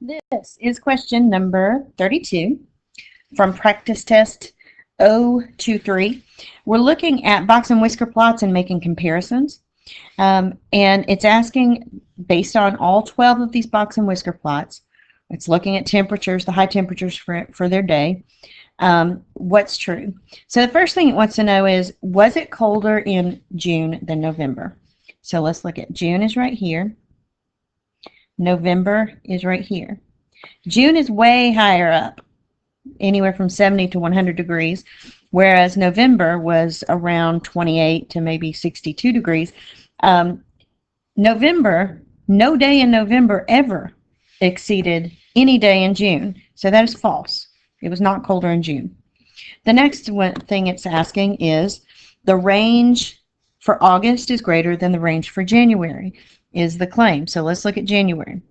This is question number 32 from practice test 023. We're looking at box and whisker plots and making comparisons. And it's asking, based on all 12 of these box and whisker plots, it's looking at temperatures, the high temperatures for their day, what's true. So the first thing it wants to know is, was it colder in June than November? So let's look at June is right here. November is right here. June is way higher up, anywhere from 70 to 100 degrees, whereas November was around 28 to maybe 62 degrees. November, no day in November ever exceeded any day in June, so that is false. It was not colder in June. The next thing it's asking is, the range for August is greater than the range for January, is the claim. So let's look at January.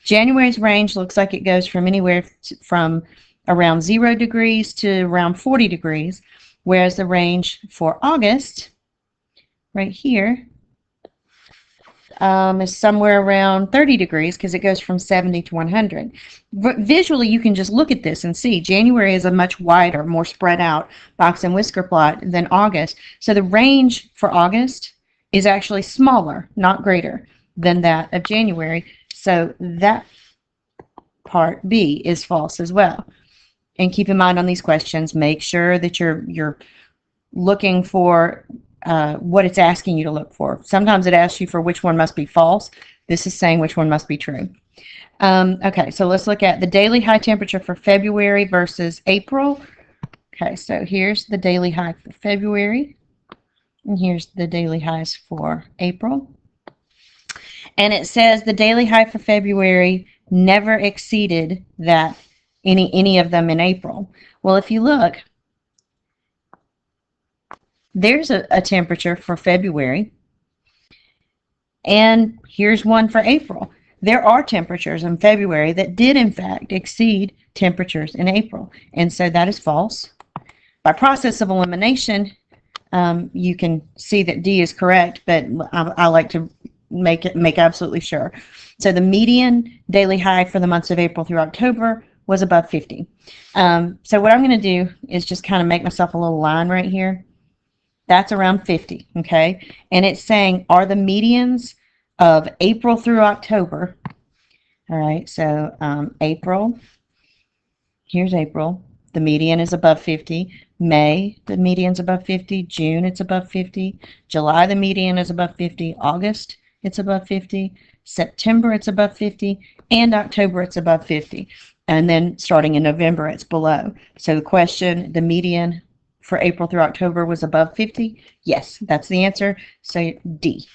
January's range looks like it goes from anywhere from around 0 degrees to around 40 degrees, whereas the range for August, right here, is somewhere around 30 degrees because it goes from 70 to 100. Visually, you can just look at this and see January is a much wider, more spread out box and whisker plot than August. So the range for August is actually smaller, not greater, than that of January. So that part B is false as well. And keep in mind on these questions, make sure that you're looking for what it's asking you to look for. Sometimes it asks you for which one must be false. This is saying which one must be true. Okay, so let's look at the daily high temperature for February versus April. Okay, so here's the daily high for February, and here's the daily highs for April. And it says the daily high for February never exceeded that any of them in April. Well, if you look, there's a temperature for February, and here's one for April. There are temperatures in February that did in fact exceed temperatures in April, and so that is false. By process of elimination, you can see that D is correct, but I like to make absolutely sure. So the median daily high for the months of April through October was above 50. So what I'm going to do is just kind of make myself a little line right here. That's around 50, okay? And it's saying, are the medians of April through October, all right, so April, here's April, the median is above 50. May, the median's above 50. June, it's above 50. July, the median is above 50. August, it's above 50. September, it's above 50. And October, it's above 50. And then starting in November, it's below. So the question, the median for April through October was above 50? Yes, that's the answer. So D.